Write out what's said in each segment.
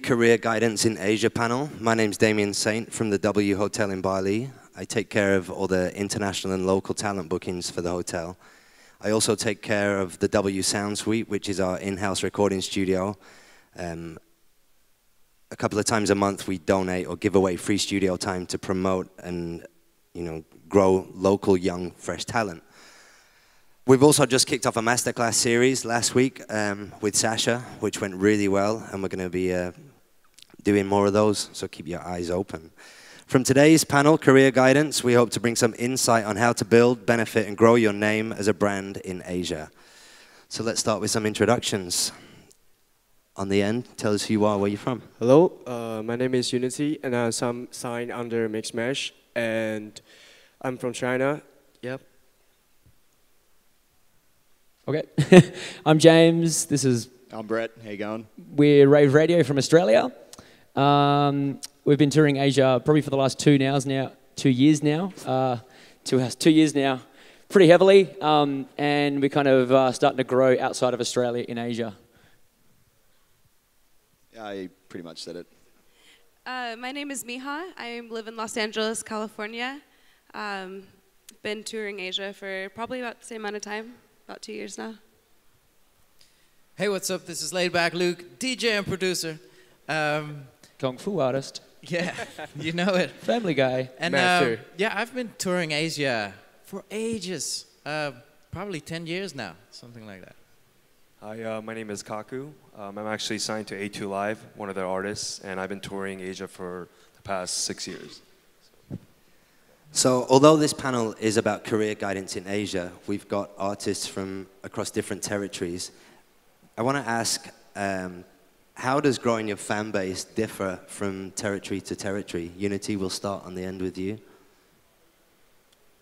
Career Guidance in Asia panel. My name's Damian Saint from the W Hotel in Bali. I take care of all the international and local talent bookings for the hotel. I also take care of the W Sound Suite, which is our in-house recording studio. A couple of times a month we donate or give away free studio time to promote and grow local young fresh talent. We've also just kicked off a masterclass series last week with Sasha, which went really well, and we're going to be doing more of those, so keep your eyes open. From today's panel, Career Guidance, we hope to bring some insight on how to build, benefit, and grow your name as a brand in Asia. So let's start with some introductions. On the end, tell us who you are, where you're from. Hello, my name is Unity, and I'm signed under Mix Mesh, and I'm from China. Yep. Okay, I'm James. I'm Brett. How you going? We're Rave Radio from Australia. We've been touring Asia probably for the last 2 years now, pretty heavily, and we're kind of starting to grow outside of Australia in Asia. Yeah, you pretty much said it. My name is Mija. I live in Los Angeles, California. Been touring Asia for probably about the same amount of time, about 2 years now. Hey, what's up? This is Laidback Luke, DJ and producer. Kung Fu artist. Yeah, you know it. Family Guy. And Master. yeah, I've been touring Asia for ages. Probably 10 years now, something like that. Hi, my name is KAKU. I'm actually signed to A2 Live, one of their artists, and I've been touring Asia for the past 6 years. So although this panel is about career guidance in Asia, we've got artists from across different territories. I want to ask, how does growing your fan base differ from territory to territory? Unity, we'll start on the end with you.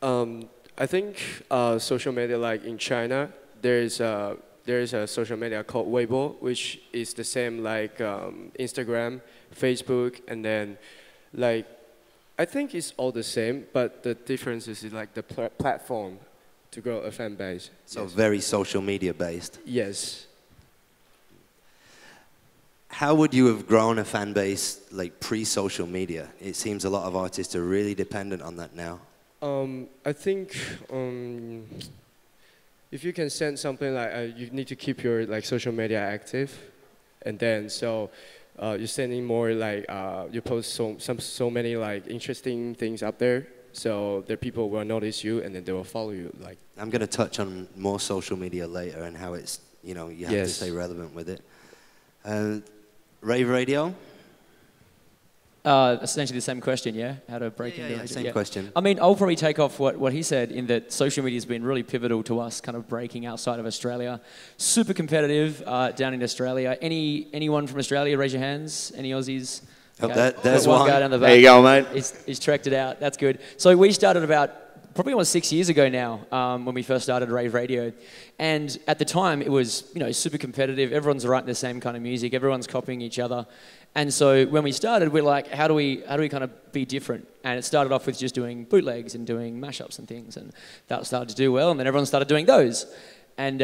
I think social media, like in China, there is a social media called Weibo, which is the same like Instagram, Facebook, and then like I think it's all the same, but the difference is like the platform to grow a fan base. So yes. Very social media based. Yes. How would you have grown a fan base like pre-social media? It seems a lot of artists are really dependent on that now. I think if you can send something like you need to keep your like social media active, and then so you're sending more like you post so many like interesting things up there, so the people will notice you and then they will follow you. Like I'm going to touch on more social media later and how it's you have to stay relevant with it. Rave Radio. Essentially the same question, yeah? How to break into it. Same question. I mean, I'll probably take off what he said in that social media has been really pivotal to us kind of breaking outside of Australia. Super competitive down in Australia. Anyone from Australia, raise your hands. Any Aussies? Oh, okay. there's one. Guy down the back. There you go, mate. He's trekked it out. That's good. So we started probably almost 6 years ago now when we first started Rave Radio. And at the time, it was super competitive. Everyone's writing the same kind of music. Everyone's copying each other. And so when we started, we're like, how do we kind of be different? And it started off with just doing bootlegs and doing mashups and things. And that started to do well. And then everyone started doing those. And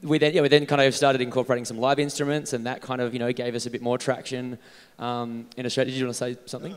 we then kind of started incorporating some live instruments. And that kind of, gave us a bit more traction in Australia. Did you want to say something?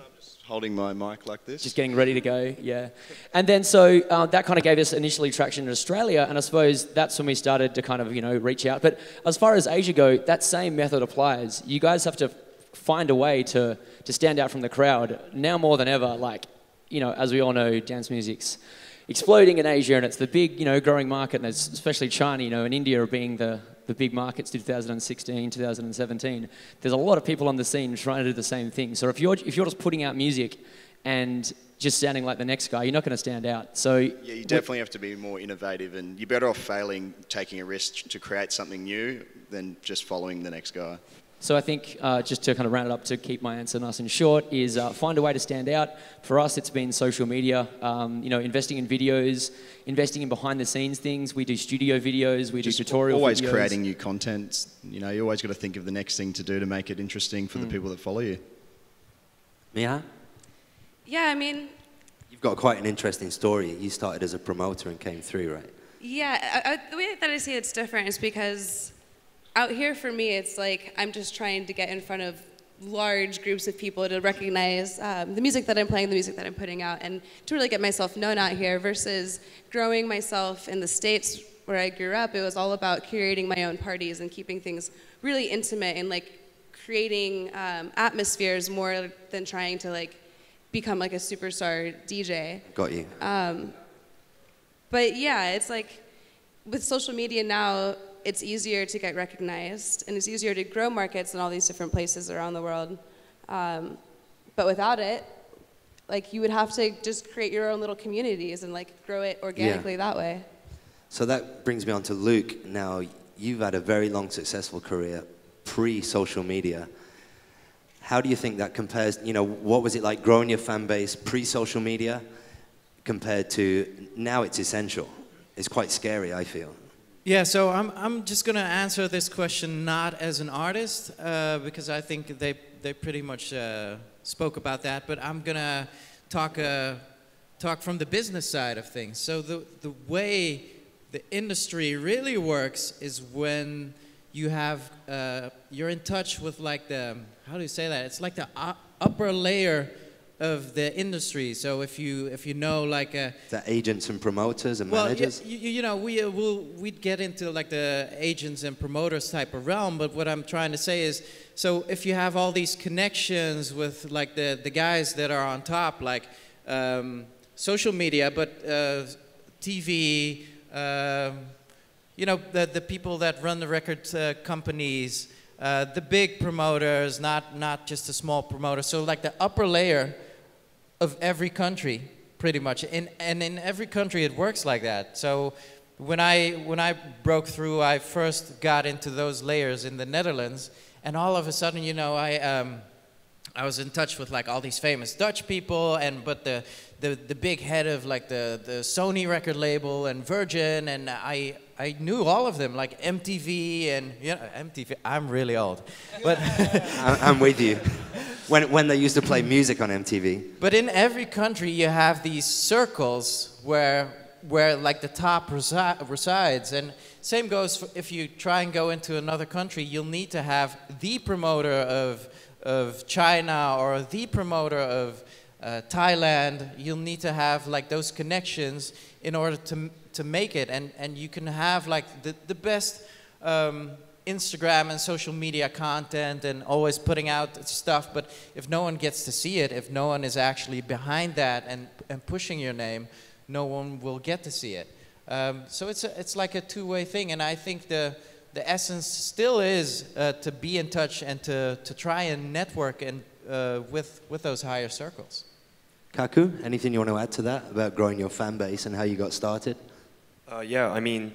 Holding my mic like this. Just getting ready to go, yeah. And then so that kind of gave us initially traction in Australia, and I suppose that's when we started to kind of, reach out. But as far as Asia go, that same method applies. You guys have to find a way to stand out from the crowd. Now more than ever, like, as we all know, dance music's exploding in Asia, and it's the big, growing market, and especially China, and India being the big markets, 2016, 2017. There's a lot of people on the scene trying to do the same thing. So if you're just putting out music and just sounding like the next guy, you're not going to stand out. So yeah, you definitely have to be more innovative, and you're better off failing, taking a risk to create something new than just following the next guy. So I think just to kind of round it up to keep my answer nice and short is find a way to stand out. For us, it's been social media, investing in videos, investing in behind the scenes things. We do studio videos, we do tutorial always videos. creating new content. You always got to think of the next thing to do to make it interesting for the people that follow you. Mija? Yeah, I mean... You've got quite an interesting story. You started as a promoter and came through, right? Yeah, the way that I see it's different is because out here for me, it's like I'm just trying to get in front of large groups of people to recognize the music that I'm playing, the music that I'm putting out, and to really get myself known out here versus growing myself in the States where I grew up. It was all about curating my own parties and keeping things really intimate and like creating atmospheres more than trying to like become like a superstar DJ. Got you. But yeah, it's like with social media now, it's easier to get recognized and it's easier to grow markets in all these different places around the world. But without it, like you would have to just create your own little communities and like grow it organically that way. So that brings me on to Luke. Now, you've had a very long, successful career pre-social media. How do you think that compares, you know, what was it like growing your fan base pre-social media compared to now it's essential? It's quite scary, I feel. Yeah, so I'm just going to answer this question not as an artist, because I think they pretty much spoke about that, but I'm going to talk from the business side of things. So the way the industry really works is when you have, you're in touch with like the, how do you say that? It's like the upper layer of the industry. So if you know like the agents and promoters and well, managers. You know, we'd get into like the agents and promoters type of realm. But what I'm trying to say is, so if you have all these connections with like the guys that are on top, like social media, but TV, you know, the people that run the record companies, the big promoters, not just a small promoter. So like the upper layer of every country, pretty much. And in every country it works like that. So when I broke through, I first got into those layers in the Netherlands, and all of a sudden, you know, I was in touch with like all these famous Dutch people, but the big head of like the Sony record label and Virgin, and I knew all of them, like MTV and, you know, MTV, I'm really old. But I'm with you. When they used to play music on MTV. But in every country you have these circles where like the top resides, and same goes for if you try and go into another country, you'll need to have the promoter of China or the promoter of Thailand. You'll need to have like those connections in order to make it, and you can have like the best Instagram and social media content and always putting out stuff, but if no one gets to see it, if no one is actually behind that and pushing your name, no one will get to see it. So it's like a two-way thing, and I think the essence still is to be in touch and to try and network and with those higher circles. KAKU, anything you want to add to that about growing your fan base and how you got started? Yeah, I mean,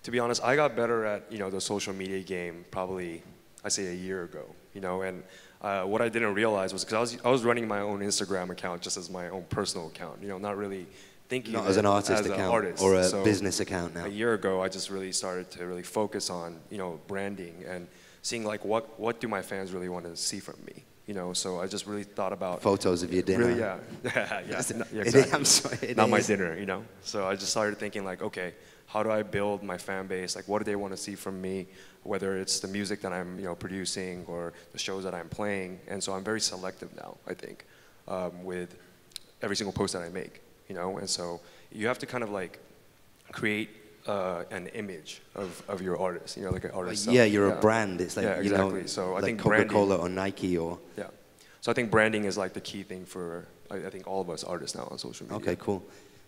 to be honest, I got better at, you know, the social media game probably, I say, a year ago, you know, and what I didn't realize was because I was running my own Instagram account just as my own personal account, you know, not really thinking not as an artist account or a so business account now. A year ago, I just really started to really focus on, you know, branding and seeing like what do my fans really want to see from me, you know. So I just really thought about photos of your dinner. Really, yeah, yeah, exactly. I'm sorry, not my dinner, you know. So I just started thinking like, okay, how do I build my fan base? Like, what do they want to see from me? Whether it's the music that I'm, you know, producing or the shows that I'm playing. And so I'm very selective now, I think, with every single post that I make, you know. And so you have to kind of like create an image of your artist, you know, like an artist. Yeah, you're a brand. It's like, yeah, you exactly. know, so I like think Coca-Cola or Nike or. Yeah. So I think branding is like the key thing for, I think, all of us artists now on social media. Okay, cool.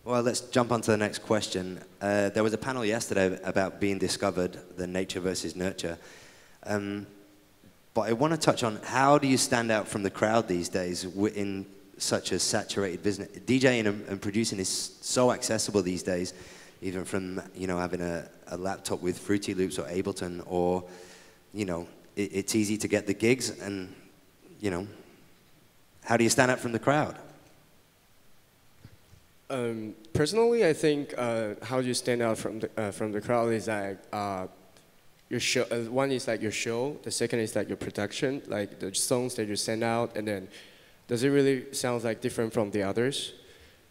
Well, let's jump on to the next question. There was a panel yesterday about being discovered, the nature versus nurture. But I want to touch on how do you stand out from the crowd these days in such a saturated business? DJing and producing is so accessible these days, even from, you know, having a laptop with Fruity Loops or Ableton, or, you know, it's easy to get the gigs, and, you know, how do you stand out from the crowd? Personally, I think how you stand out from the crowd is like your show. One is like your show. The second is like your production, like the songs that you send out, and then does it really sound like different from the others?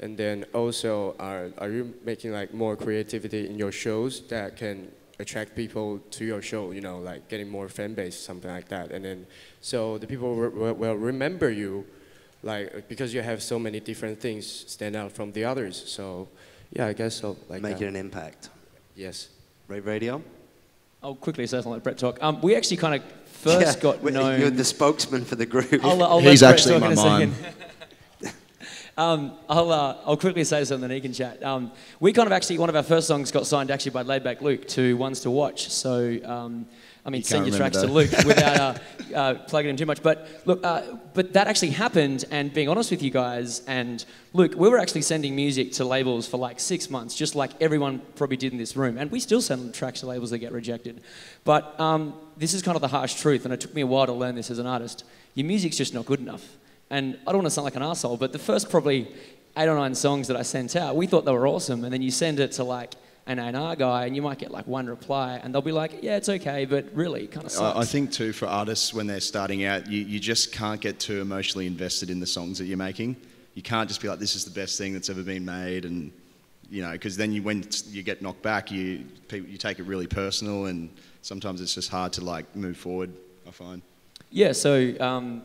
And then also, are you making like more creativity in your shows that can attract people to your show? You know, like getting more fan base, something like that. And then, so the people will remember you, like because you have so many different things stand out from the others. So, yeah, I guess so. Like making an impact. Yes. Rave Radio. I'll quickly say something like Brett talk. We actually kind of first got known. You're the spokesman for the group. He's actually my mom. I'll quickly say something, he can chat. We kind of actually, one of our first songs got signed actually by Laidback Luke to Ones to Watch. So, I mean, send your tracks to Luke without plugging in too much. But look, but that actually happened, and being honest with you guys, and Luke, we were actually sending music to labels for like 6 months, just like everyone probably did in this room. And we still send tracks to labels that get rejected. But this is kind of the harsh truth, and it took me a while to learn this as an artist. Your music's just not good enough. And I don't want to sound like an arsehole, but the first probably 8 or 9 songs that I sent out, we thought they were awesome. And then you send it to like an A&R guy and you might get like 1 reply and they'll be like, yeah, it's okay, but really it kind of sucks. I think too, for artists when they're starting out, you just can't get too emotionally invested in the songs that you're making. You can't just be like, this is the best thing that's ever been made. And, you know, because then when you get knocked back, you take it really personal, and sometimes it's just hard to like move forward, I find. Yeah, so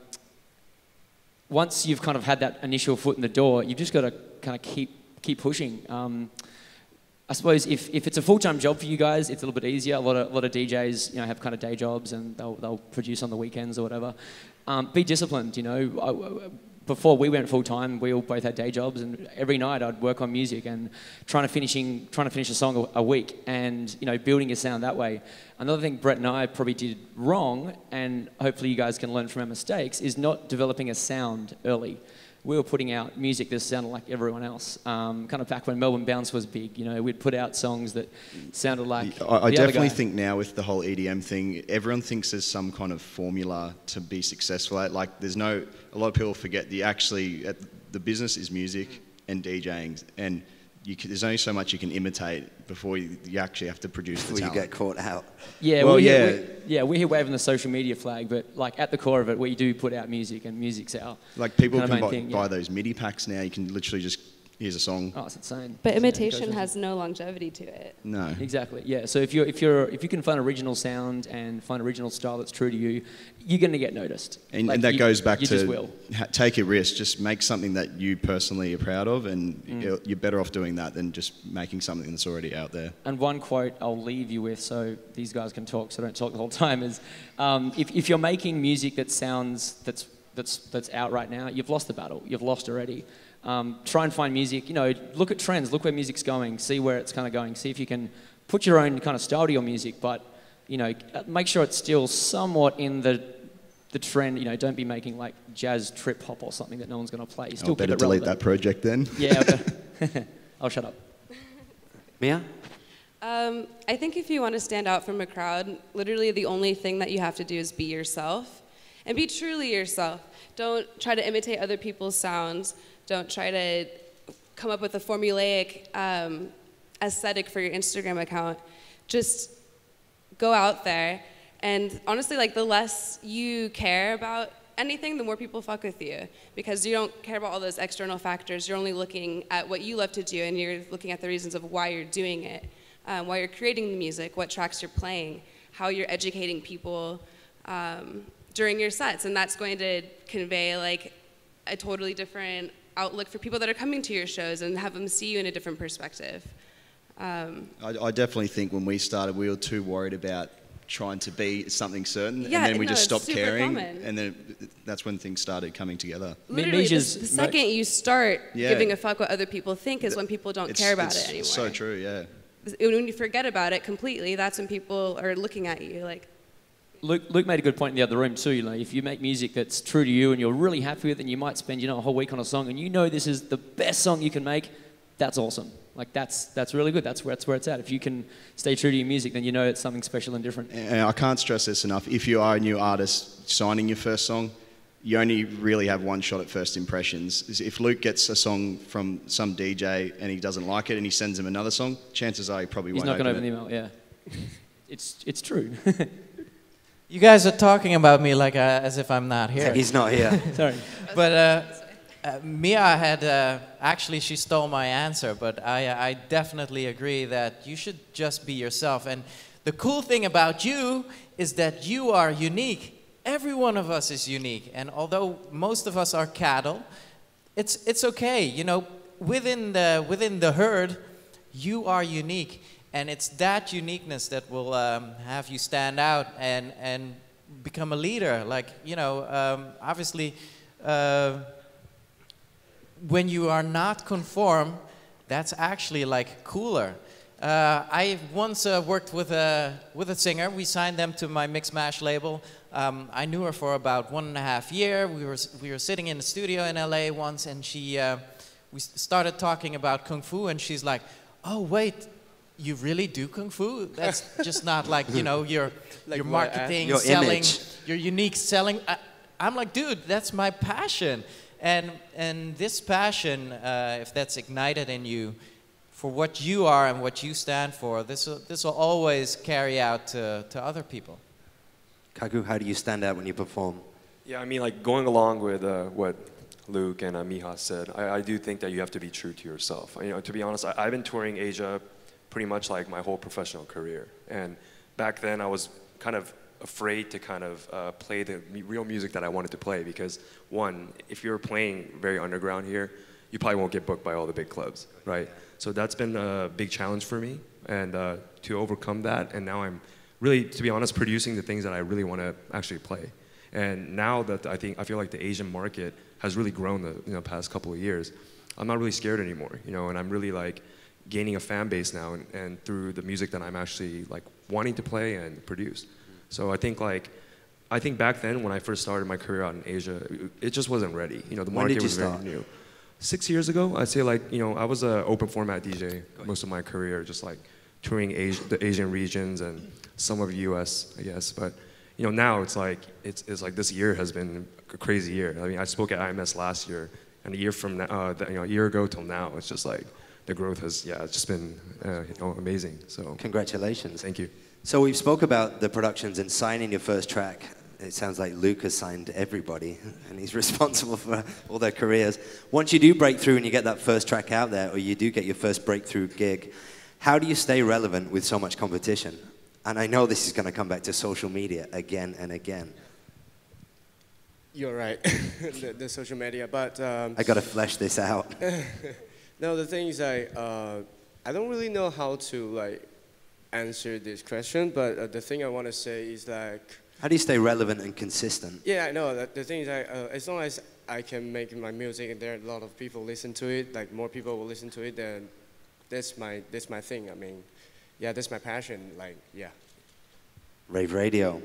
once you've kind of had that initial foot in the door, you've just got to kind of keep pushing. I suppose if it's a full-time job for you guys, it's a little bit easier. A lot of DJs, you know, have kind of day jobs and they'll produce on the weekends or whatever. Be disciplined, you know. Before we went full-time, we all both had day jobs, and every night I'd work on music and trying to finish a song a week, and you know, building your sound that way. Another thing Brett and I probably did wrong, and hopefully you guys can learn from our mistakes, is not developing a sound early. We were putting out music that sounded like everyone else. Kind of back when Melbourne Bounce was big, you know, we'd put out songs that sounded like I definitely think now with the whole EDM thing, everyone thinks there's some kind of formula to be successful at. Like, a lot of people forget the business is music and DJing, and there's only so much you can imitate before you actually have to produce the talent. Before you get caught out. Yeah, well, we're here waving the social media flag, but like at the core of it, we do put out music, and music's our like people kind of can thing, buy those MIDI packs now. You can literally just here's a song. Oh, it's insane. But imitation has no longevity to it. No. Exactly. Yeah. So if you can find original sound and find original style that's true to you, you're going to get noticed. And that goes back to take a risk. Just make something that you personally are proud of, and you're better off doing that than just making something that's already out there. And one quote I'll leave you with, so these guys can talk, so don't talk the whole time, is if you're making music that sounds that's out right now, you've lost the battle. You've lost already. Try and find music, you know, look at trends, look where music's going, see where it's kind of going, see if you can put your own kind of style to your music, but, you know, make sure it's still somewhat in the trend. You know, don't be making like jazz trip hop or something that no one's going to play. Still better delete that project then. Yeah, I'll shut up. Mija? I think if you want to stand out from a crowd, literally the only thing that you have to do is be yourself, and be truly yourself. Don't try to imitate other people's sounds. Don't try to come up with a formulaic aesthetic for your Instagram account. Just go out there, and honestly, like, the less you care about anything, the more people fuck with you, because you don't care about all those external factors. You're only looking at what you love to do, and you're looking at the reasons of why you're doing it, why you're creating the music, what tracks you're playing, how you're educating people during your sets, and that's going to convey like a totally different outlook for people that are coming to your shows and have them see you in a different perspective. I definitely think when we started, we were too worried about trying to be something certain, yeah, and then we just stopped caring, common. And then that's when things started coming together. Literally, the second you start giving a fuck what other people think is when people don't care about it anymore. It's so true, yeah. When you forget about it completely, that's when people are looking at you like. Luke made a good point in the other room too. You know, if you make music that's true to you and you're really happy with it, and you might spend, you know, a whole week on a song, and you know this is the best song you can make, that's awesome. Like that's really good. That's where it's at. If you can stay true to your music, then you know it's something special and different. And I can't stress this enough. If you are a new artist signing your first song, you only really have one shot at first impressions. If Luke gets a song from some DJ and he doesn't like it and he sends him another song, chances are he probably won't open it. He's not going to open the email, yeah. It's true. You guys are talking about me like as if I'm not here. He's not here. Sorry. But Mia had, actually she stole my answer, but I definitely agree that you should just be yourself. And the cool thing about you is that you are unique. Every one of us is unique. And although most of us are cattle, it's okay. You know, within the herd, you are unique. And it's that uniqueness that will have you stand out and become a leader. Like, you know, obviously, when you are not conform, that's actually like cooler. I once worked with a singer. We signed them to my Mix Mash label. I knew her for about 1.5 years. We were sitting in the studio in LA once, and we started talking about kung fu, and she's like, "Oh wait, you really do kung fu? That's just not like, you know, your marketing, your selling, image. your unique selling." I'm like, dude, that's my passion. And this passion, if that's ignited in you for what you are and what you stand for, this will always carry out to other people. KAKU, how do you stand out when you perform? Yeah, I mean, like going along with what Luke and Mija said, I do think that you have to be true to yourself. You know, to be honest, I've been touring Asia pretty much like my whole professional career. And back then I was kind of afraid to kind of play the real music that I wanted to play because, one, if you're playing very underground here, you probably won't get booked by all the big clubs, right? So that's been a big challenge for me, and to overcome that, and now I'm really, to be honest, producing the things that I really want to actually play. And now that I feel like the Asian market has really grown the past couple of years, I'm not really scared anymore, you know, and I'm really like gaining a fan base now, and through the music that I'm actually like wanting to play and produce. So I think back then when I first started my career out in Asia, it just wasn't ready. You know, the market was very new. 6 years ago, I'd say, like, you know, I was an open format DJ most of my career, just like touring the Asian regions and some of the US, I guess. But you know, now it's like this year has been a crazy year. I mean, I spoke at IMS last year, and a year from now, a year ago till now, it's just like the growth has, it's just been amazing. So congratulations. Thank you. So we've spoke about the productions and signing your first track. It sounds like Luke has signed everybody, and he's responsible for all their careers. Once you do break through and you get that first track out there, or you do get your first breakthrough gig, how do you stay relevant with so much competition? And I know this is going to come back to social media again and again. You're right, the social media, but... I got to flesh this out. No, the thing is, I don't really know how to, like, answer this question, but the thing I want to say is, like... How do you stay relevant and consistent? Yeah, I know. The thing is, as long as I can make my music and there are a lot of people listen to it, like more people will listen to it, then that's my thing. I mean, yeah, that's my passion. Like, yeah. Rave Radio.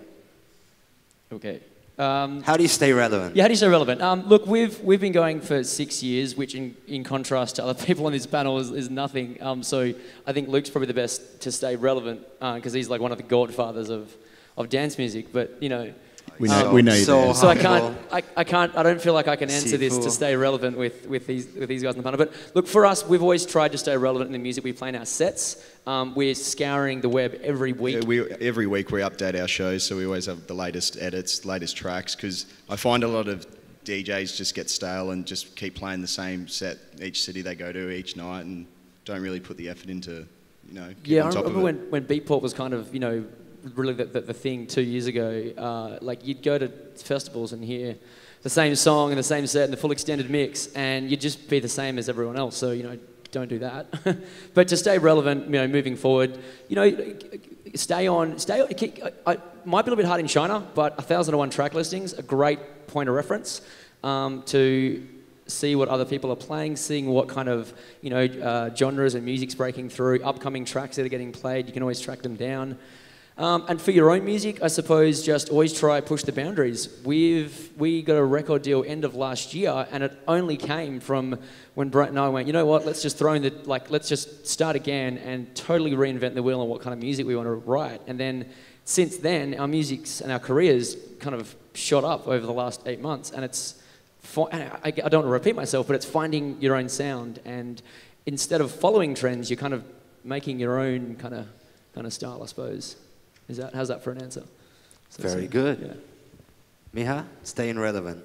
Okay. How do you stay relevant? Yeah, how do you stay relevant? Look, we've been going for 6 years, which in contrast to other people on this panel is nothing. So I think Luke's probably the best to stay relevant because he's like one of the godfathers of dance music. But you know, we know you do. So I don't feel like I can answer this to stay relevant with these guys on the panel. But look, for us, we've always tried to stay relevant in the music we play in our sets. We're scouring the web every week. Every week we update our shows, so we always have the latest edits, latest tracks, because I find a lot of DJs just get stale and just keep playing the same set each city they go to each night and don't really put the effort into, you know, yeah, on top of it. I remember when Beatport was kind of, you know, really the thing 2 years ago, like you'd go to festivals and hear the same song and the same set and the full extended mix, and you'd just be the same as everyone else. So, you know, don't do that. But to stay relevant, you know, moving forward, you know, stay on. It might be a little bit hard in China, but 1001 track listings, a great point of reference to see what other people are playing, seeing what kind of, you know, genres and music's breaking through, upcoming tracks that are getting played. You can always track them down. And for your own music, I suppose just always try push the boundaries. We got a record deal end of last year, and it only came from when Brett and I went, you know what, let's just throw in let's just start again and totally reinvent the wheel on what kind of music we want to write. And then since then, our music's and our careers kind of shot up over the last 8 months, and it's, I don't want to repeat myself, but it's finding your own sound, and instead of following trends, you're kind of making your own kind of style, I suppose. How's that for an answer? Very good. Yeah. Mija, staying relevant.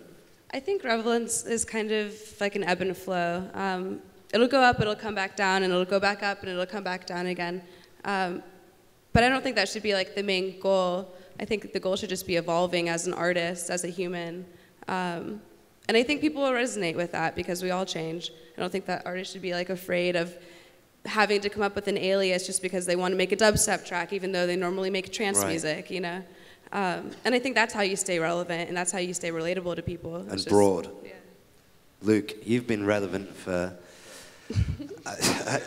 I think relevance is kind of like an ebb and flow. It'll go up, it'll come back down, and it'll go back up, and it'll come back down again. But I don't think that should be like the main goal. I think the goal should just be evolving as an artist, as a human. And I think people will resonate with that because we all change. I don't think that artists should be like afraid of having to come up with an alias just because they want to make a dubstep track, even though they normally make trance music, you know? And I think that's how you stay relevant, and that's how you stay relatable to people. And just, broad. Yeah. Luke, you've been relevant for...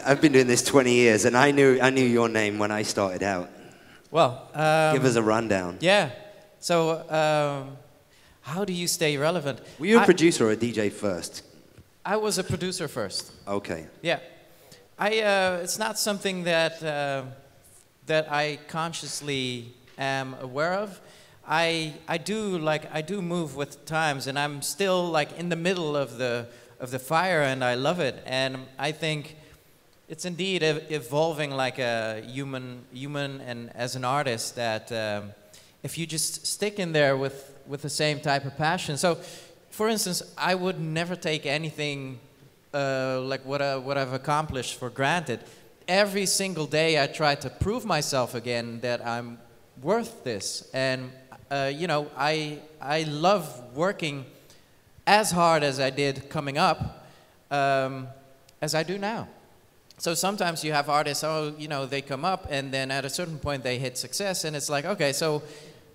I've been doing this 20 years, and I knew your name when I started out. Well, give us a rundown. Yeah. So, how do you stay relevant? Were you a producer or a DJ first? I was a producer first. Okay. Yeah. It's not something that that I consciously am aware of. I do move with times, and I'm still like in the middle of the fire, and I love it. And I think it's indeed evolving like a human, and as an artist, that if you just stick in there with the same type of passion. So, for instance, I would never take anything like what I've accomplished for granted. Every single day I try to prove myself again that I'm worth this. And, you know, I love working as hard as I did coming up as I do now. So sometimes you have artists, you know, they come up and then at a certain point they hit success and it's like, okay, so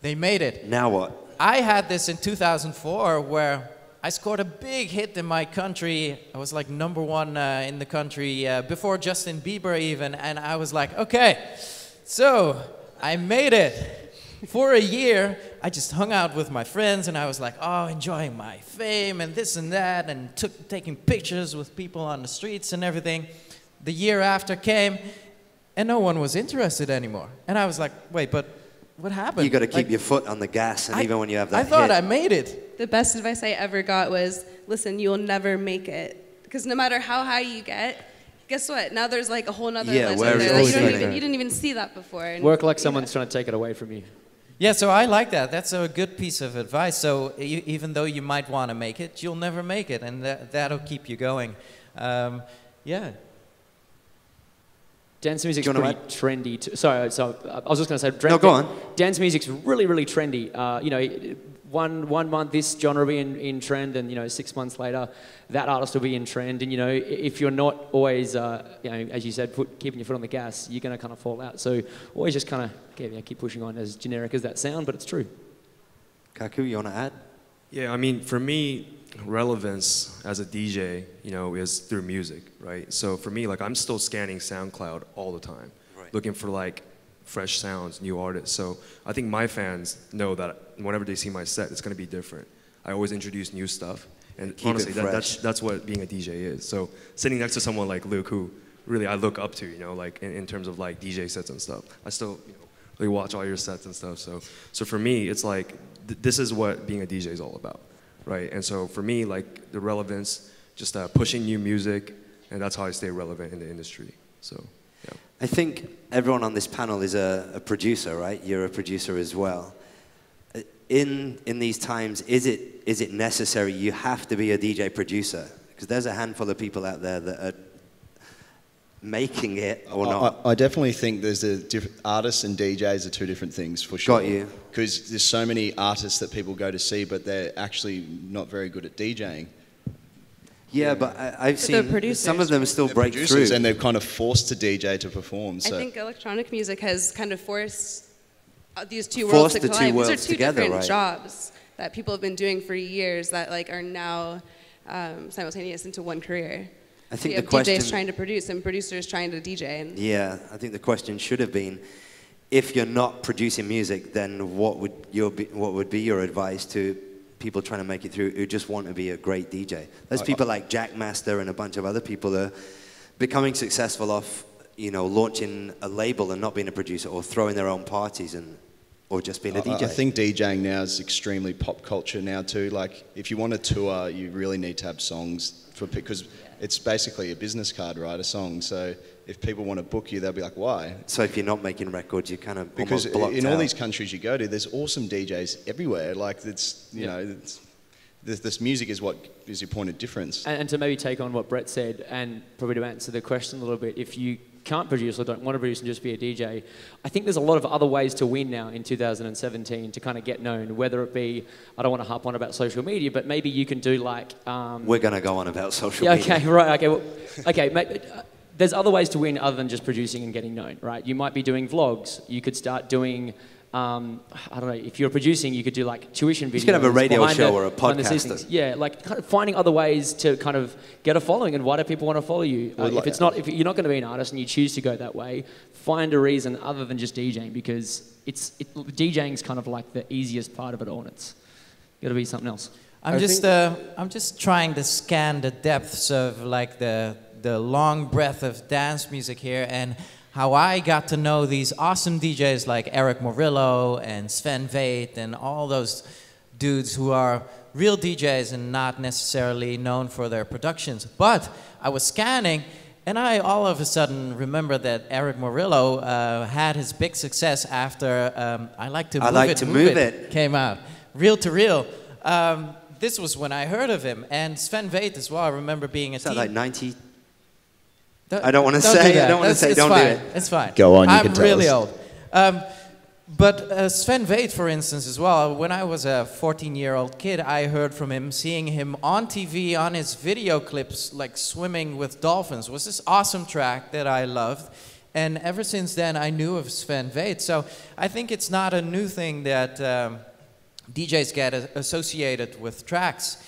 they made it. Now what? I had this in 2004 where I scored a big hit in my country. I was like #1 in the country before Justin Bieber even, and I was like, okay, so I made it. For a year, I just hung out with my friends, and I was like, oh, enjoying my fame and this and that, and taking pictures with people on the streets and everything. The year after came, and no one was interested anymore. And I was like, wait, but what happened? You got to keep your foot on the gas, and even when you have that I thought hit. I made it. The best advice I ever got was, listen, you'll never make it. Because no matter how high you get, guess what? Now there's like a whole nother list where there that you didn't even see that before. And, work like someone's trying to take it away from you. Yeah, so I like that. That's a good piece of advice. So even though you might want to make it, you'll never make it, and that'll keep you going. Yeah. Dance music's pretty trendy. Sorry, so I was just going to say. No, go on. Dance music's really, really trendy. You know, one month this genre will be in trend, and you know, 6 months later, that artist will be in trend. And you know, if you're not always, you know, as you said, keeping your foot on the gas, you're going to kind of fall out. So always just kind of keep pushing on, as generic as that sound, but it's true. KAKU, you want to add? Yeah, I mean, for me, relevance as a DJ, you know, is through music, right? So for me, like, I'm still scanning SoundCloud all the time, looking for like fresh sounds, new artists. So I think my fans know that whenever they see my set, it's going to be different. I always introduce new stuff, and honestly, that's what being a DJ is. So sitting next to someone like Luke, who really I look up to, you know, like in terms of like DJ sets and stuff. I still, you know, really watch all your sets and stuff. So for me, it's like this is what being a DJ is all about. Right, and so for me, like the relevance, just pushing new music, and that's how I stay relevant in the industry. So, yeah. I think everyone on this panel is a producer, right? You're a producer as well. In these times, is it necessary? You have to be a DJ producer, because there's a handful of people out there that are making it or not. I definitely think there's artists and DJs are two different things for sure. Got you. Because there's so many artists that people go to see, but they're actually not very good at DJing. Yeah, but I've seen some of them still break through. And they're kind of forced to DJ to perform. So. I think electronic music has kind of forced these two worlds to collide. These are two different jobs that people have been doing for years that like are now simultaneous into one career. I think the question, DJs trying to produce and producers trying to DJ. And yeah, I think the question should have been, if you're not producing music, then what would be your advice to people trying to make it through who just want to be a great DJ? There's people like Jackmaster and a bunch of other people that are becoming successful off, you know, launching a label and not being a producer, or throwing their own parties or just being a DJ. I think DJing now is extremely pop culture now too. Like, if you want to tour, you really need to have songs because it's basically a business card, right? A song. So if people want to book you, they'll be like, why? So if you're not making records, you kind of because almost blocked in all out. these countries you go to, there's awesome DJs everywhere. Like, it's you know, this music is what is your point of difference. And to maybe take on what Brett said, and probably to answer the question a little bit, if you can't produce or don't want to produce and just be a DJ, I think there's a lot of other ways to win now in 2017 to kind of get known, whether it be, I don't want to harp on about social media, but maybe you can do like... We're going to go on about social media. Okay, right, okay, well, okay, there's other ways to win other than just producing and getting known, right? You might be doing vlogs, you could start doing... I don't know, if you're producing, you could do like tuition videos. You could have a radio show or a podcast. Yeah, like kind of finding other ways to kind of get a following, and why do people want to follow you? If you're not going to be an artist and you choose to go that way, find a reason other than just DJing, because DJing's kind of like the easiest part of it all, and it's got to be something else. I'm just trying to scan the depths of like the long breadth of dance music here, and how I got to know these awesome DJs like Eric Morillo and Sven Veit and all those dudes who are real DJs and not necessarily known for their productions. But I was scanning, and I all of a sudden remembered that Eric Morillo had his big success after I Like to Move It came out. Reel to Reel. This was when I heard of him. And Sven Veit as well, I remember being a teen. Like 90... I don't want to say. I don't want to say. Don't do it. It's fine. Go on. I'm really old. But Sven Veit, for instance, as well. When I was a 14-year-old kid, I heard from him, seeing him on TV on his video clips, like swimming with dolphins. Was this awesome track that I loved, and ever since then I knew of Sven Veit. So I think it's not a new thing that DJs get associated with tracks.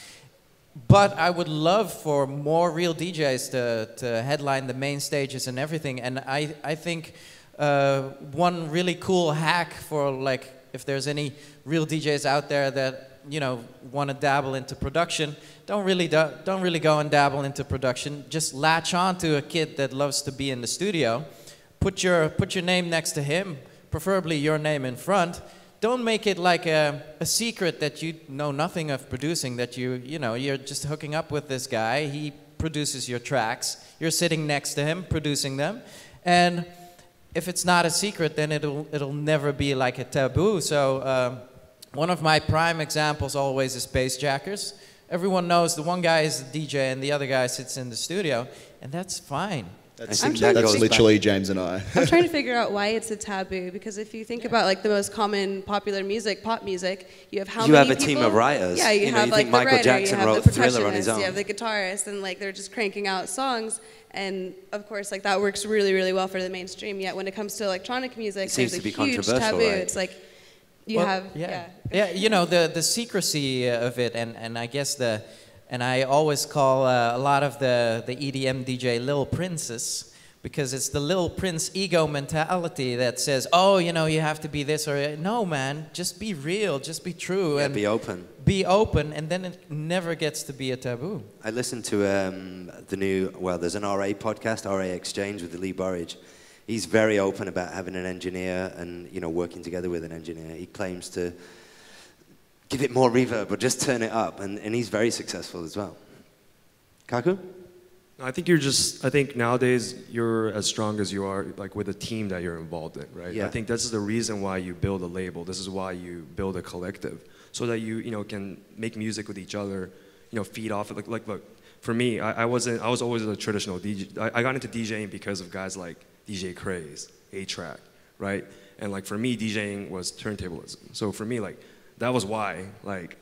But I would love for more real DJs to headline the main stages and everything. And I think one really cool hack for, like, if there's any real DJs out there that, you know, want to dabble into production, don't really go and dabble into production. Just latch on to a kid that loves to be in the studio. Put your name next to him, preferably your name in front. Don't make it like a secret that you know nothing of producing, that you're just hooking up with this guy. He produces your tracks. You're sitting next to him, producing them. And if it's not a secret, then it'll never be like a taboo. So one of my prime examples always is Bassjackers. Everyone knows the one guy is the DJ and the other guy sits in the studio, and that's fine. That's literally James and I. I'm trying to figure out why it's a taboo, because if you think about like the most common popular music, pop music, you have how many people? You have a team of writers. Yeah, you have like the Michael writer, Jackson you have wrote the Thriller on his own. You have the guitarist, and like they're just cranking out songs. And of course, like that works really, really well for the mainstream. Yet when it comes to electronic music, there's a huge taboo. Right? It's like you have you know, the secrecy of it, and I guess and I always call a lot of the EDM DJ Lil Princes. Because it's the Lil Prince ego mentality that says, oh, you know, you have to be this or... No, man, just be real, just be true. Yeah, and be open. Be open, and then it never gets to be a taboo. I listened to the new... Well, there's an RA podcast, RA Exchange, with Lee Burridge. He's very open about having an engineer and, you know, working together with an engineer. He claims to give it more reverb or just turn it up, and he's very successful as well. KAKU? I think nowadays you're as strong as you are like with a team that you're involved in, right? Yeah. I think this is the reason why you build a label. This is why you build a collective, so that you know, can make music with each other, you know, feed off it. Like look, for me, I was always a traditional DJ. I got into DJing because of guys like DJ Craze, A-Track, right? And like for me, DJing was turntablism. So for me, like that was why like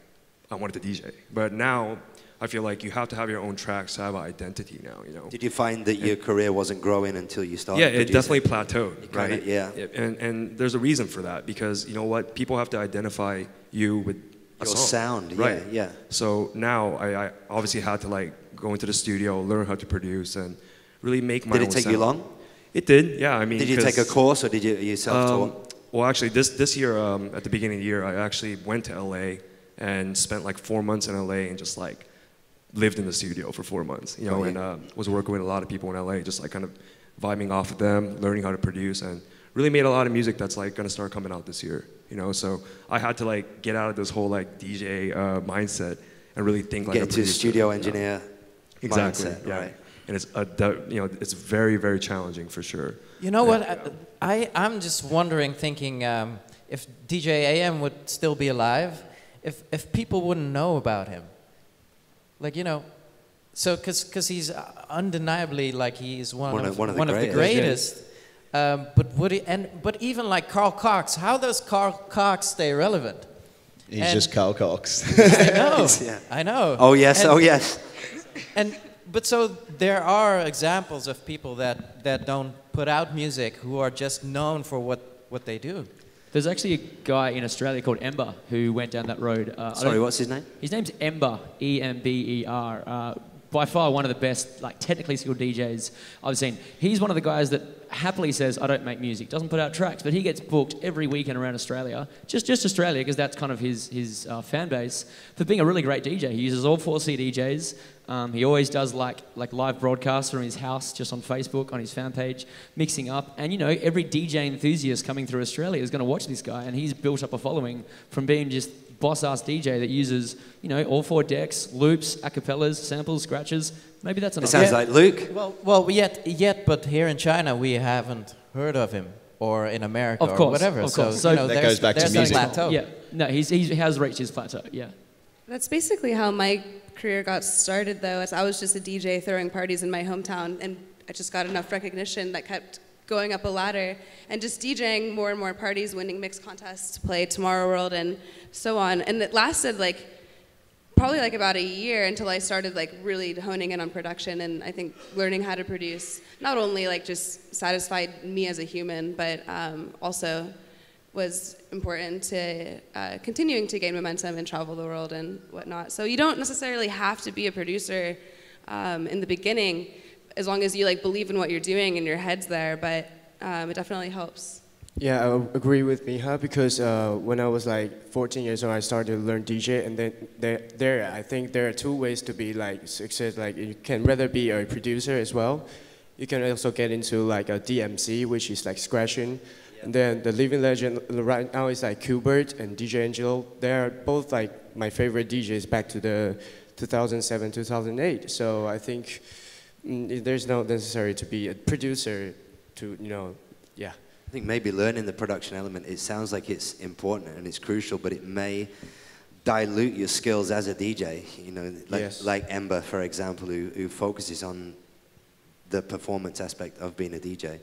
I wanted to DJ. But now I feel like you have to have your own tracks to have an identity now, you know. Did you find that your career wasn't growing until you started producing? It definitely plateaued, right? Yeah. And there's a reason for that, because you know what? People have to identify you with your song, sound, right? Yeah. So now I obviously had to like go into the studio, learn how to produce, and really make my own sound. Did it take you long? It did, yeah. I mean, did you take a course, or did you self-taught? Well, actually, this year, at the beginning of the year, I actually went to LA and spent like 4 months in LA and just like lived in the studio for 4 months, you know, and was working with a lot of people in LA, just like kind of vibing off of them, learning how to produce, and really made a lot of music that's like gonna start coming out this year, you know. So I had to like get out of this whole like DJ mindset and really think like get into studio engineer exactly mindset, yeah. Right. And it's you know, it's very, very challenging for sure. You know what? I'm just wondering, thinking if DJ AM would still be alive, if people wouldn't know about him. like, you know, so because he's undeniably like he's one of the the greatest. But even like Carl Cox, how does Carl Cox stay relevant? He's just Carl Cox. I know. Yeah. I know. Oh yes, oh yes. But so there are examples of people that don't put out music who are just known for what they do. There's actually a guy in Australia called Ember who went down that road. Sorry, what's his name? His name's Ember, E-M-B-E-R. By far one of the best, like, technically skilled DJs I've seen. He's one of the guys that happily says, I don't make music, doesn't put out tracks, but he gets booked every weekend around Australia, just Australia, because that's kind of his fan base, for being a really great DJ. He uses all 4C DJs. He always does like live broadcasts from his house, just on Facebook, on his fan page, mixing up. And, you know, every DJ enthusiast coming through Australia is going to watch this guy, and he's built up a following from being just boss-ass DJ that uses, you know, all 4 decks, loops, acapellas, samples, scratches. Maybe that's enough. It sounds like Luke. Well, yet, but here in China we haven't heard of him, or in America, of course, or whatever. Of course. So you know, that goes back to music. Plateau. Yeah, no, he has reached his plateau. Yeah. That's basically how my career got started, though, as I was just a DJ throwing parties in my hometown, and I just got enough recognition that kept going up a ladder, and just DJing more and more parties, winning mix contests to play Tomorrow World and so on. And it lasted probably about a year until I started really honing in on production, and I think learning how to produce not only just satisfied me as a human, but also was important to continuing to gain momentum and travel the world and whatnot. So you don't necessarily have to be a producer in the beginning, as long as you believe in what you're doing and your head's there, but it definitely helps. Yeah, I agree with Mija, because when I was 14 years old, I started to learn DJ, and then I think there are 2 ways to be success. You can rather be a producer as well. You can also get into a DMC, which is scratching. Yeah. And then the living legend right now is Qbert and DJ Angelo. They're both my favorite DJs back to the 2007, 2008. So I think there's no necessary to be a producer to, yeah. I think maybe learning the production element, it sounds like it's important and it's crucial, but it may dilute your skills as a DJ, Yes. like Ember, for example, who focuses on the performance aspect of being a DJ.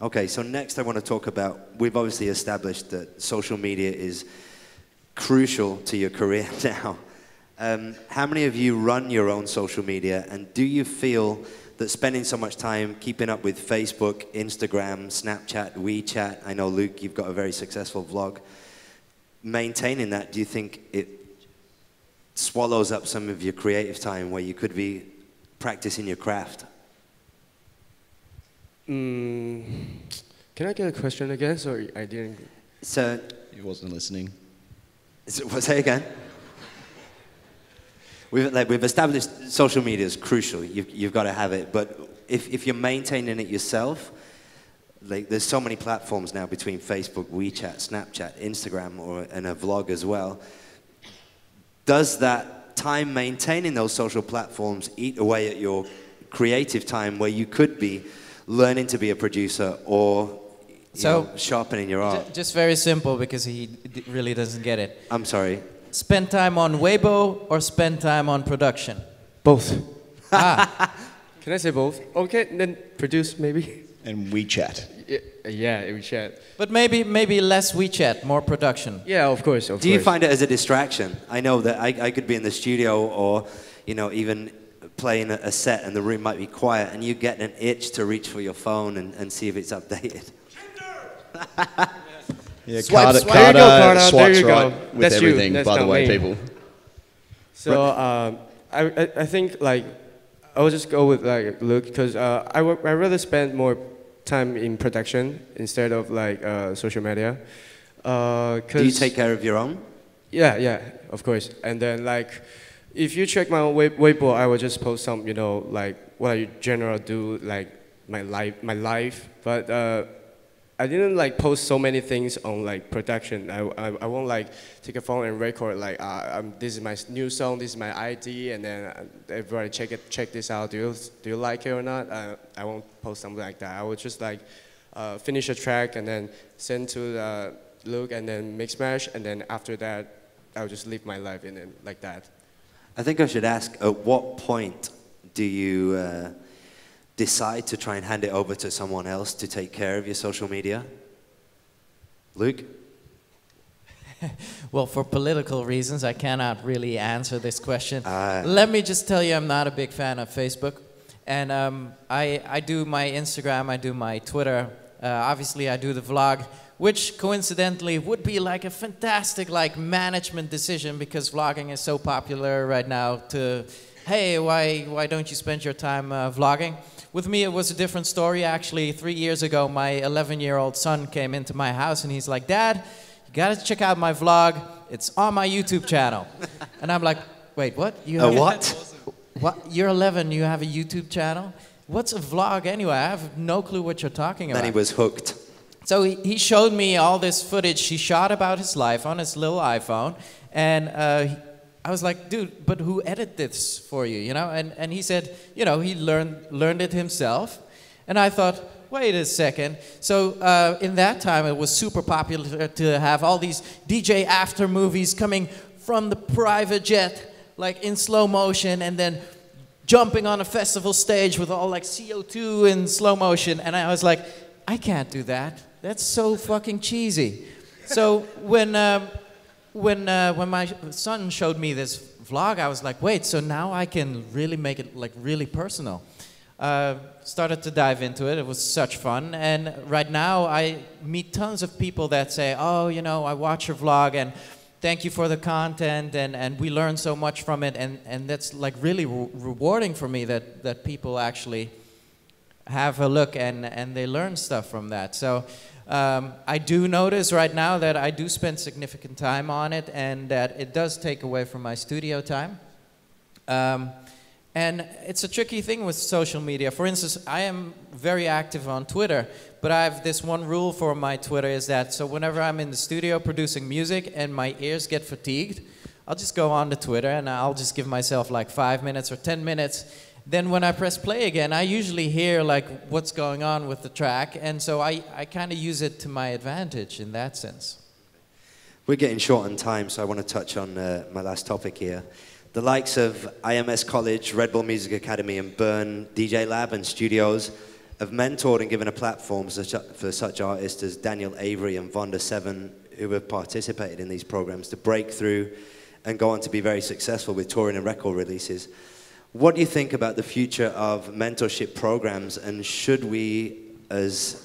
Okay, so next I want to talk about, we've obviously established that social media is crucial to your career now. How many of you run your own social media, and do you feel that spending so much time keeping up with Facebook, Instagram, Snapchat, WeChat, I know, Luke, you've got a very successful vlog, maintaining that, do you think it swallows up some of your creative time where you could be practicing your craft? Can I get a question again? Sorry, I didn't. So, He wasn't listening. Say again? We've established social media is crucial. You've got to have it. But if you're maintaining it yourself, there's so many platforms now between Facebook, WeChat, Snapchat, Instagram, and a vlog as well. Does that time maintaining those social platforms eat away at your creative time where you could be learning to be a producer or sharpening your art? Just very simple, because he really doesn't get it. I'm sorry. Spend time on Weibo or spend time on production? Both. Ah. Can I say both? Okay, then produce maybe. And WeChat. Yeah, WeChat. But maybe less WeChat, more production. Yeah, of course. Do you find it as a distraction? I know that I could be in the studio or, even playing a set and the room might be quiet and you get an itch to reach for your phone and see if it's updated. Yeah, Swipe, Carter swipes there you go. right with That's everything, That's by the not way, me. people. So I think I will just go with Luke, because I rather spend more time in production instead of social media. Do you take care of your own? Yeah, of course. And then if you check my Weibo, I will just post some what I generally do, my life. But I didn't post so many things on production. I won't take a phone and record this is my new song, this is my ID, and then everybody check this out. Do you like it or not? I won't post something like that. I will just finish a track and then send to Luke and then mix mash, and then after that I'll just live my life in it like that. I think I should ask, at what point do you decide to try and hand it over to someone else to take care of your social media? Luke? Well, for political reasons, I cannot really answer this question. Let me just tell you, I'm not a big fan of Facebook. And I do my Instagram, I do my Twitter. Obviously, I do the vlog, which coincidentally would be like a fantastic like management decision because vlogging is so popular right now to, hey, why don't you spend your time vlogging? With me, it was a different story. Actually, 3 years ago, my 11-year-old son came into my house and he's like, Dad, you gotta check out my vlog. It's on my YouTube channel. And I'm like, wait, what? You have what? What? You're 11, you have a YouTube channel? What's a vlog anyway? I have no clue what you're talking about. Then he was hooked. So he showed me all this footage he shot about his life on his little iPhone. And I was like, dude, but who edited this for you, you know? And he said, you know, he learned it himself. And I thought, wait a second. So in that time, it was super popular to have all these DJ after movies coming from the private jet, like in slow motion, and then jumping on a festival stage with all like CO2 in slow motion. And I was like, I can't do that. That's so fucking cheesy. So when my son showed me this vlog, I was like, wait, so now I can really make it like really personal. Started to dive into it. It was such fun. And right now I meet tons of people that say, oh, you know, I watch your vlog and thank you for the content and we learn so much from it. And that's like really rewarding for me that people actually have a look and they learn stuff from that. So I do notice right now that I do spend significant time on it and that it does take away from my studio time. And it's a tricky thing with social media. For instance, I am very active on Twitter, but I have this one rule for my Twitter is that so whenever I'm in the studio producing music and my ears get fatigued, I'll just go on to Twitter and I'll just give myself like 5 minutes or 10 minutes. Then when I press play again, I usually hear like what's going on with the track, and so I kind of use it to my advantage in that sense. We're getting short on time, so I want to touch on my last topic here. The likes of IMS College, Red Bull Music Academy, and Burn DJ Lab and Studios have mentored and given a platform for such artists as Daniel Avery and Vonda 7, who have participated in these programs to break through and go on to be very successful with touring and record releases. What do you think about the future of mentorship programs, and should we, as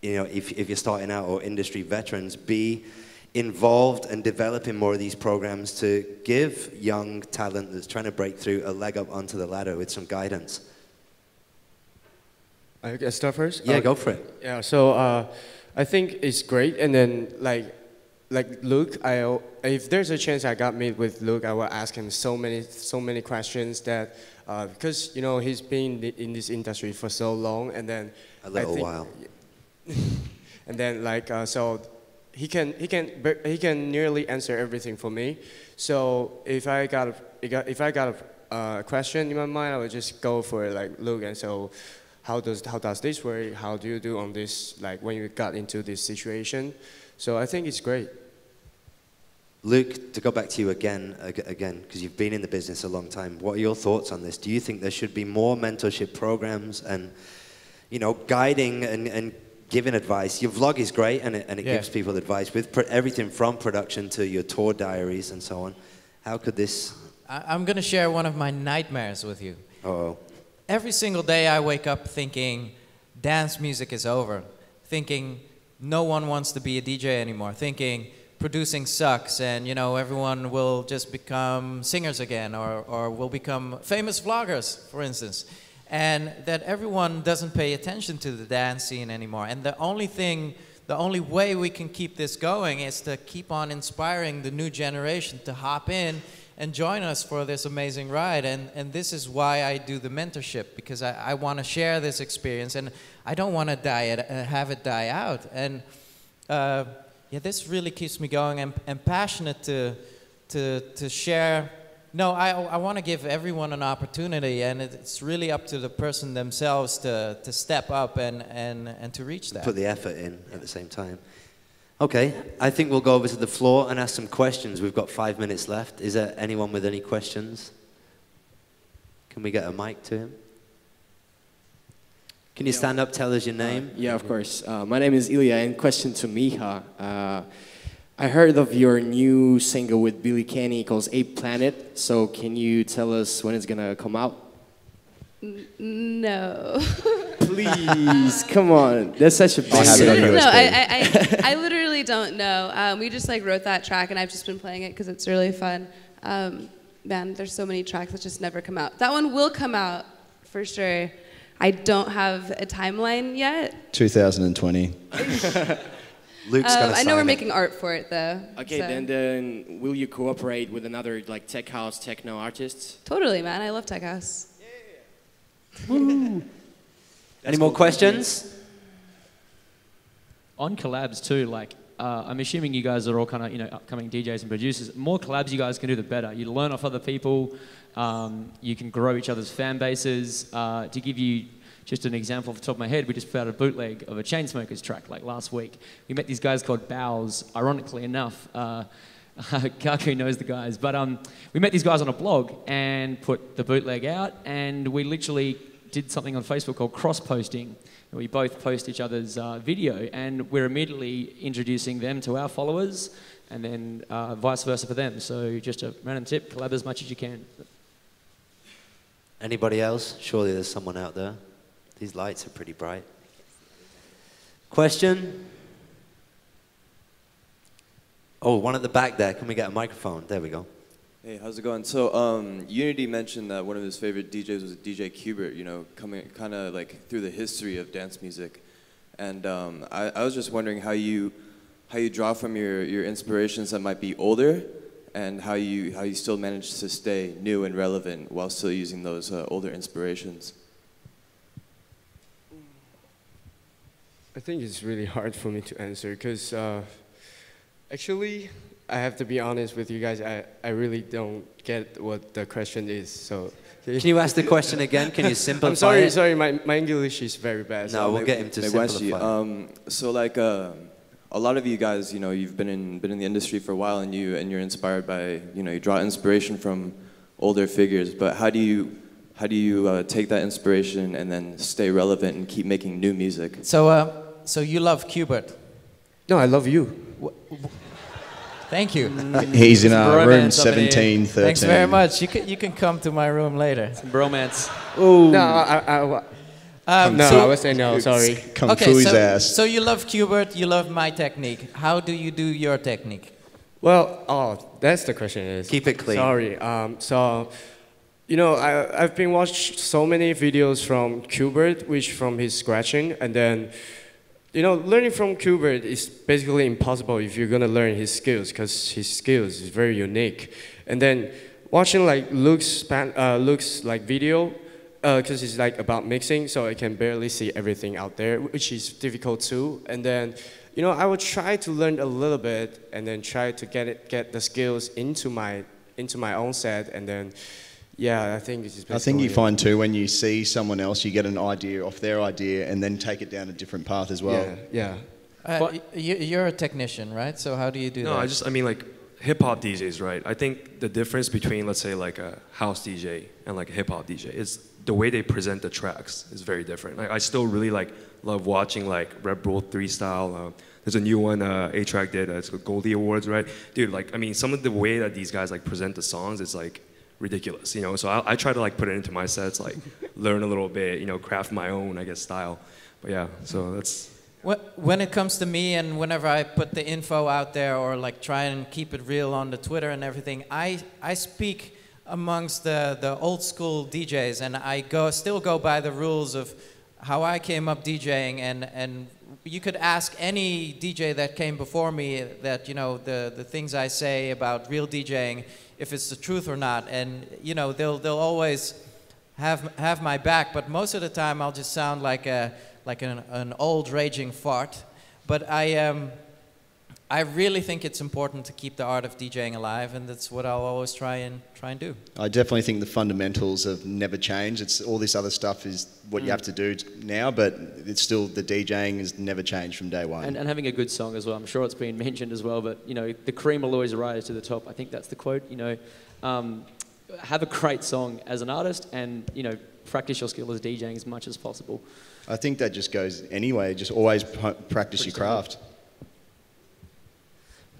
you know, if you're starting out or industry veterans, be involved and developing more of these programs to give young talent that's trying to break through a leg up onto the ladder with some guidance? I can start first? Yeah, go for it. Yeah, so I think it's great, and then like Luke, if there's a chance I got meet with Luke, I will ask him so many questions that because you know he's been in this industry for so long, and then a little while, and then like so he can nearly answer everything for me. So if I got a question in my mind, I would just go for it, like Luke, and so. How does this work? How do you do on this, like when you got into this situation? So I think it's great. Luke, to go back to you again, because you've been in the business a long time, what are your thoughts on this? Do you think there should be more mentorship programs and, you know, guiding and giving advice? Your vlog is great and it gives people advice with everything from production to your tour diaries and so on. How could this... I'm going to share one of my nightmares with you. Uh-oh. Every single day I wake up thinking dance music is over, thinking no one wants to be a DJ anymore, thinking producing sucks and you know everyone will just become singers again or will become famous vloggers, for instance, and that everyone doesn't pay attention to the dance scene anymore. And the only way we can keep this going is to keep on inspiring the new generation to hop in and join us for this amazing ride. And this is why I do the mentorship, because I want to share this experience and I don't want to have it die out. And yeah, this really keeps me going and passionate to share. No, I want to give everyone an opportunity, and it's really up to the person themselves to step up and to reach that. Put the effort in at the same time. Okay, I think we'll go over to the floor and ask some questions. We've got 5 minutes left. Is there anyone with any questions? Can we get a mic to him? Can you stand up, tell us your name? Yeah, of course. My name is Ilya, and question to Mija. I heard of your new single with Billy Kenny called Ape Planet. So can you tell us when it's gonna come out? No. Please, come on. That's such a big No, I literally don't know. We just like wrote that track, and I've just been playing it because it's really fun. Man, there's so many tracks that just never come out. That one will come out for sure. I don't have a timeline yet. 2020. Luke's gonna I know we're making art for it though. Okay, so. then will you cooperate with another like tech house, techno artist? Totally, man. I love tech house. Any more questions? On collabs too, like I'm assuming you guys are all kind of upcoming DJs and producers. The more collabs you guys can do, the better. You learn off other people. You can grow each other's fan bases. To give you just an example off the top of my head, we just put out a bootleg of a Chainsmokers track like last week. We met these guys called Bows. Ironically enough, KAKU knows the guys, but we met these guys on a blog and put the bootleg out, and we literally did something on Facebook called cross-posting. We both post each other's video, and we're immediately introducing them to our followers, and then vice versa for them. So just a random tip, collab as much as you can. Anybody else? Surely there's someone out there. These lights are pretty bright. Question? Oh, one at the back there. Can we get a microphone? There we go. Hey, how's it going? So, Unity mentioned that one of his favorite DJs was DJ Qbert, coming kind of like through the history of dance music. And I was just wondering how you draw from your inspirations that might be older, and how you still manage to stay new and relevant while still using those older inspirations. I think it's really hard for me to answer because actually, I have to be honest with you guys. I really don't get what the question is. So can you ask the question again? Can you simplify I'm sorry. My English is very bad. No, we'll get him to simplify. So like a lot of you guys, you've been in the industry for a while, and you're inspired by, you draw inspiration from older figures. But how do you take that inspiration and then stay relevant and keep making new music? So you love Qbert? No, I love you. Thank you. He's in our room 1713. Thanks very much. You can come to my room later. Some bromance. Oh. No, I was saying no, sorry. Kung Fu's ass. So you love Qbert, you love my technique. How do you do your technique? Well, that's the question. Keep it clean. Sorry. I've been watched so many videos from Qbert, which from his scratching, and then, learning from Qbert is basically impossible if you're gonna learn his skills, because his skills is very unique. And then watching like Luke's like video, because it's like about mixing, so I can barely see everything out there, which is difficult too. And then, I would try to learn a little bit, and then try to get the skills into my own set, and then. Yeah, I think it's I think you find too, when you see someone else, you get an idea off their idea and then take it down a different path as well. Yeah. You're a technician, right? So how do you do that? No, I mean like hip-hop DJs, right? I think the difference between, let's say, like a house DJ and like a hip-hop DJ is the way they present the tracks is very different. Like, I still really love watching like Red Bull 3 style. There's a new one A-Track did, it's called Goldie Awards, right? Dude, some of the way that these guys present the songs is ridiculous, so I try to put it into my sets, learn a little bit, craft my own, I guess, style. But yeah, so that's... When it comes to me, and whenever I put the info out there, or try and keep it real on the Twitter and everything, I speak amongst the old school DJs, and I still go by the rules of how I came up DJing, and you could ask any DJ that came before me that, the things I say about real DJing, if it's the truth or not, and they'll always have my back, but most of the time I'll just sound like an old raging fart. But I really think it's important to keep the art of DJing alive, and that's what I'll always try and do. I definitely think the fundamentals have never changed. It's all this other stuff is what you have to do now, but it's still the DJing has never changed from day one. And having a good song as well. I'm sure it's been mentioned as well, but you know, the cream will always rise to the top. I think that's the quote. You know, have a great song as an artist, and you know, practice your skill as DJing as much as possible. I think that just goes anyway. Just always practice your craft.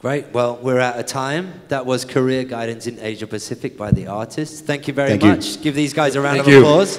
Great. Well, we're out of time. That was Career Guidance in Asia Pacific by the artists. Thank you very much. Give these guys a round of applause.